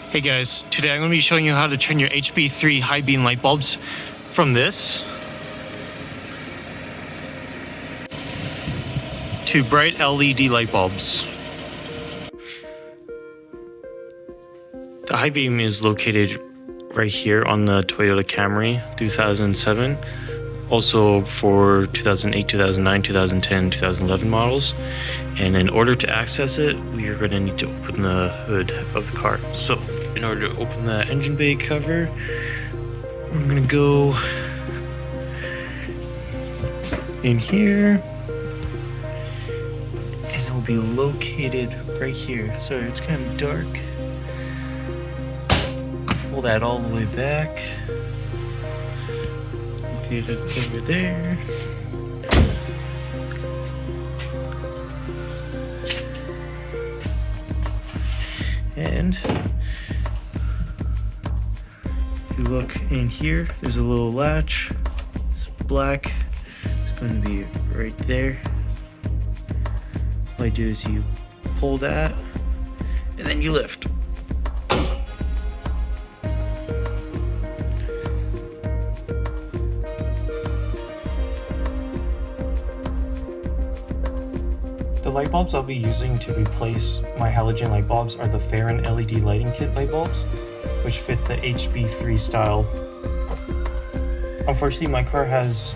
Hey guys, today I'm going to be showing you how to turn your HB3 high beam light bulbs from this to bright LED light bulbs. The high beam is located right here on the Toyota Camry 2007, also for 2008, 2009, 2010, 2011 models. And in order to access it, we are going to need to open the hood of the car. So in order to open the engine bay cover, we're going to go in here, and it will be located right here. Sorry, it's kind of dark. Pull that all the way back. Okay, just over there. And if you look in here, there's a little latch. It's black. It's going to be right there. All I do is you pull that, and then you lift. The light bulbs I'll be using to replace my halogen light bulbs are the Fahren LED lighting kit light bulbs, which fit the HB3 style. Unfortunately, my car has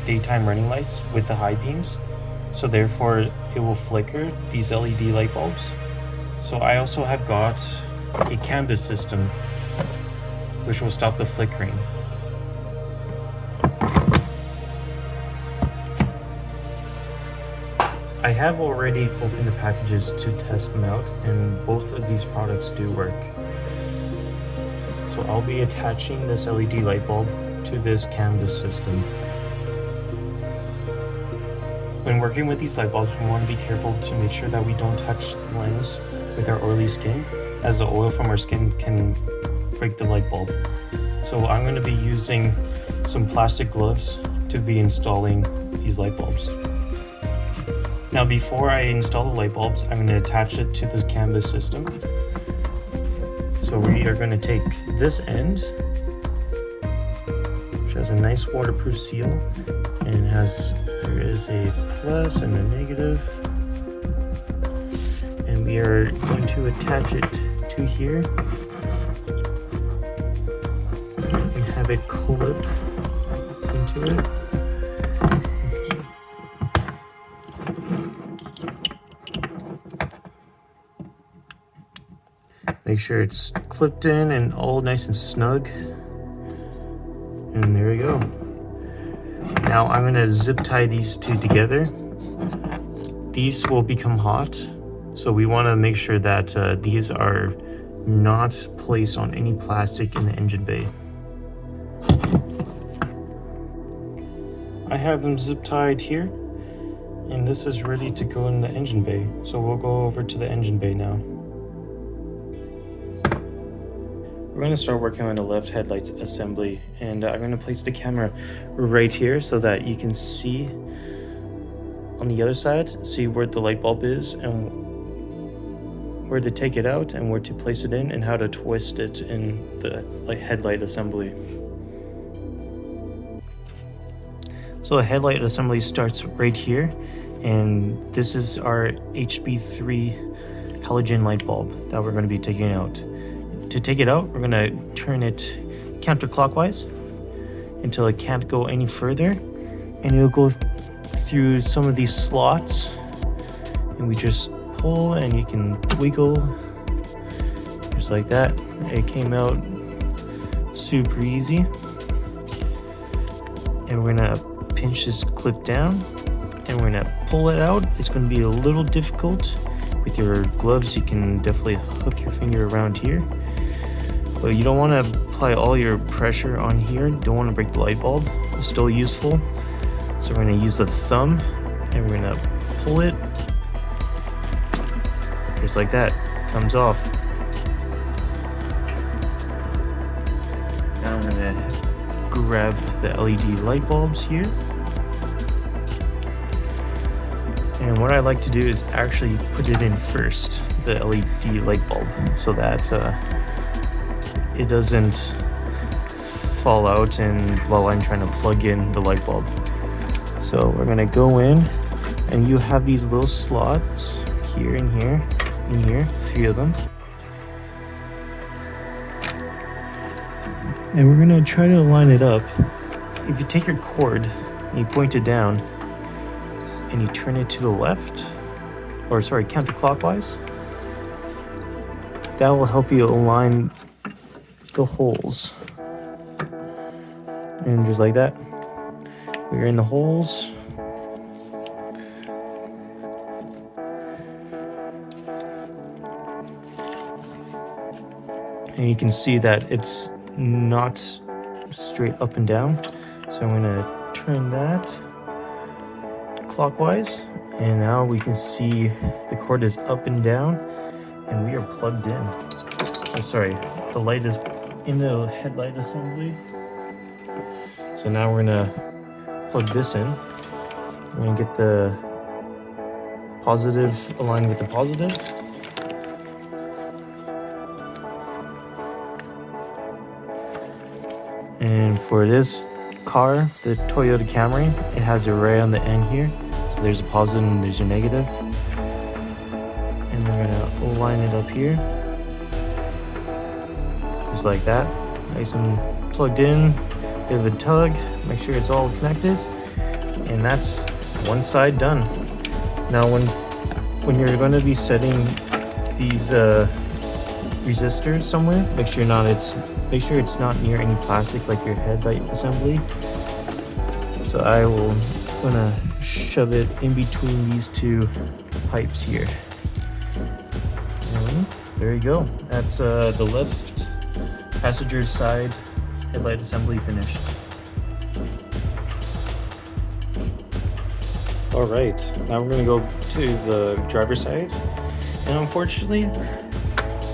daytime running lights with the high beams, so therefore it will flicker these LED light bulbs. So I also have got a canvas system which will stop the flickering. I have already opened the packages to test them out, and both of these products do work. So I'll be attaching this LED light bulb to this canvas system. When working with these light bulbs, we want to be careful to make sure that we don't touch the lens with our oily skin, as the oil from our skin can break the light bulb. So I'm going to be using some plastic gloves to be installing these light bulbs. Now, before I install the light bulbs, I'm going to attach it to this canvas system. So we are going to take this end, which has a nice waterproof seal, and there is a plus and a negative. And we are going to attach it to here and have it clip into it. Make sure it's clipped in and all nice and snug. And there we go. Now I'm gonna zip tie these two together. These will become hot, so we wanna make sure that these are not placed on any plastic in the engine bay. I have them zip tied here, and this is ready to go in the engine bay. So we'll go over to the engine bay now. We're going to start working on the left headlights assembly, and I'm going to place the camera right here so that you can see on the other side, see where the light bulb is and where to take it out and where to place it in and how to twist it in the headlight assembly. So a headlight assembly starts right here, and this is our HB3 halogen light bulb that we're going to be taking out. To take it out, we're going to turn it counterclockwise until it can't go any further, and it'll go through some of these slots, and we just pull and you can wiggle just like that. It came out super easy, and we're going to pinch this clip down and we're going to pull it out. It's going to be a little difficult. With your gloves, you can definitely hook your finger around here. But you don't want to apply all your pressure on here. You don't want to break the light bulb. It's still useful. So we're going to use the thumb and we're going to pull it. Just like that. Comes off. Now I'm going to grab the LED light bulbs here. And what I like to do is actually put it in first, the LED light bulb, so that it doesn't fall out and while I'm trying to plug in the light bulb. So we're gonna go in, and you have these little slots here and here and here, 3 of them. And we're gonna try to line it up. If you take your cord and you point it down and you turn it to the left, or sorry, counterclockwise, that will help you align the holes. And just like that, we're in the holes. And you can see that it's not straight up and down. So I'm gonna turn that clockwise, and now we can see the cord is up and down, and we are plugged in. Oh, sorry, the light is in the headlight assembly. So now we're gonna plug this in. We're gonna get the positive aligned with the positive. And for this car, the Toyota Camry, it has it right on the end here. So there's a positive and there's a negative. And we're gonna align it up here. Just like that. Nice and plugged in. Bit of a tug. Make sure it's all connected. And that's one side done. Now when you're going to be setting these resistors somewhere, make sure it's not near any plastic like your headlight assembly. So I will gonna shove it in between these 2 pipes here. And there you go. That's the left passenger side headlight assembly finished. All right, now we're gonna go to the driver's side. And unfortunately,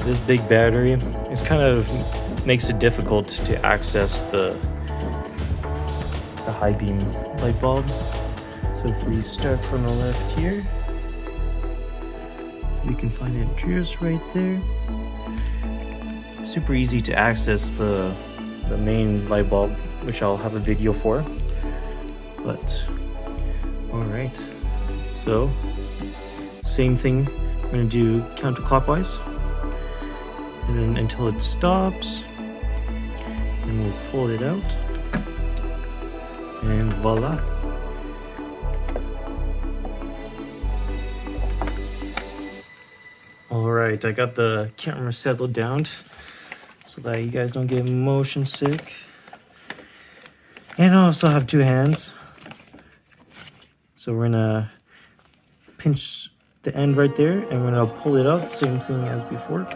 this big battery is kind of makes it difficult to access the high beam light bulb. So if we start from the left here, we can find it just right there. Super easy to access the main light bulb, which I'll have a video for. But all right, so same thing. We're gonna do counterclockwise, and then until it stops. And we'll pull it out, and voila. Alright, I got the camera settled down so that you guys don't get motion sick. And I also have 2 hands. So we're gonna pinch the end right there, and we're gonna pull it out, same thing as before.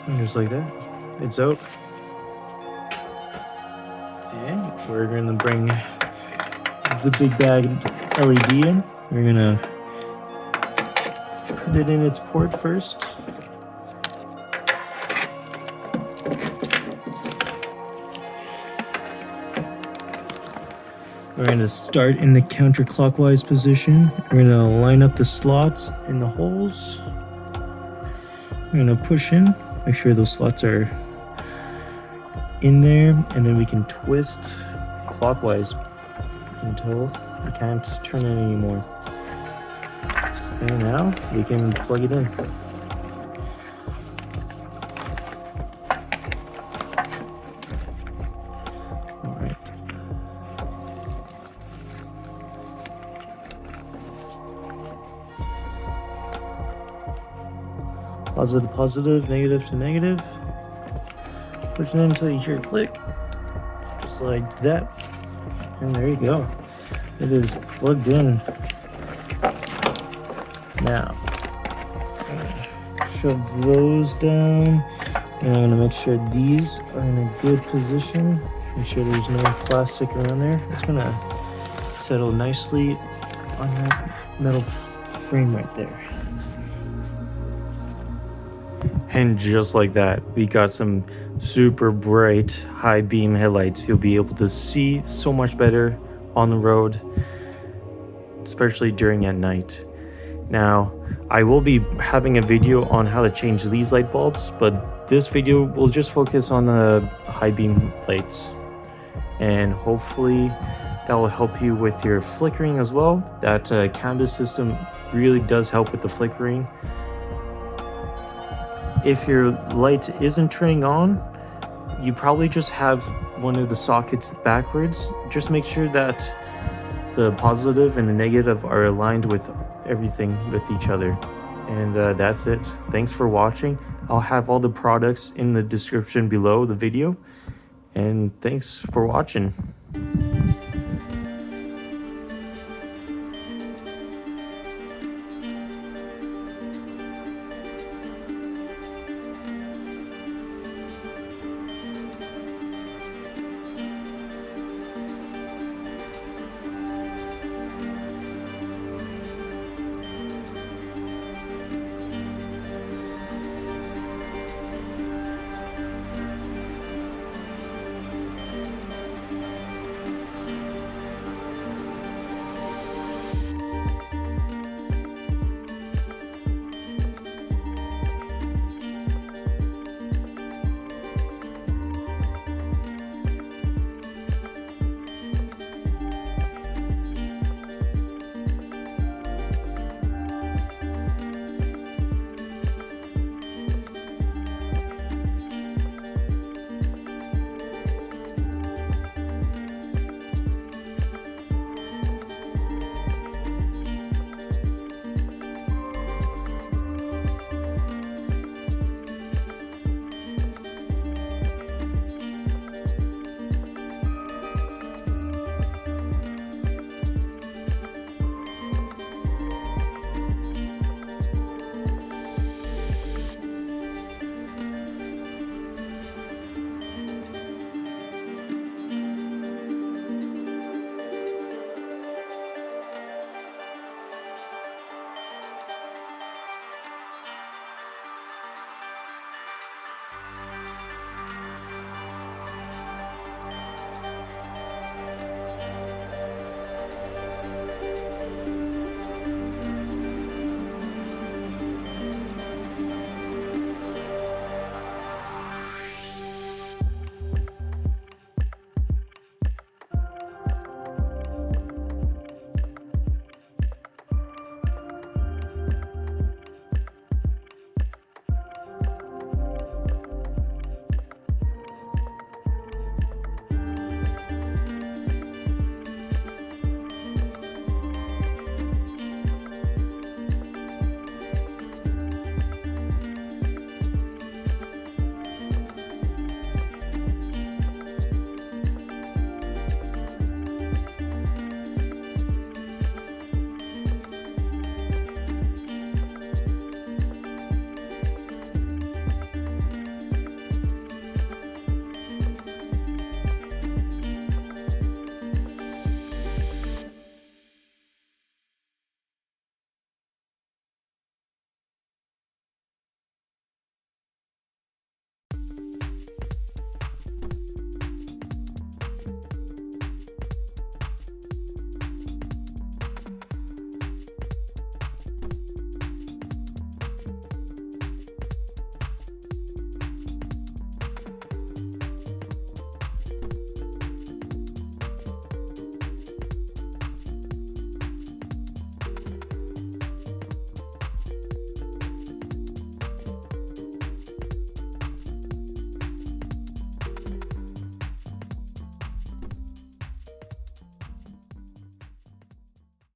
And just like that, it's out. And we're gonna bring the big bag LED in. We're gonna put it in its port first. We're gonna start in the counterclockwise position. We're gonna line up the slots in the holes. We're gonna push in. Make sure those slots are in there, and then we can twist clockwise until we can't turn it anymore. And now we can plug it in. All right. Positive to positive, negative to negative. Push it in until you hear a click. Just like that. And there you go. It is plugged in. Now, I'm gonna shove those down. And I'm gonna make sure these are in a good position. Make sure there's no plastic around there. It's gonna settle nicely on that metal frame right there. And just like that, we got some super bright high beam headlights. You'll be able to see so much better on the road, especially during at night. Now, I will be having a video on how to change these light bulbs, but this video will just focus on the high beam lights. And hopefully that will help you with your flickering as well. That canvas system really does help with the flickering. If your light isn't turning on, you probably just have one of the sockets backwards. Just make sure that the positive and the negative are aligned with everything with each other. And that's it. Thanks for watching. I'll have all the products in the description below the video. And thanks for watching.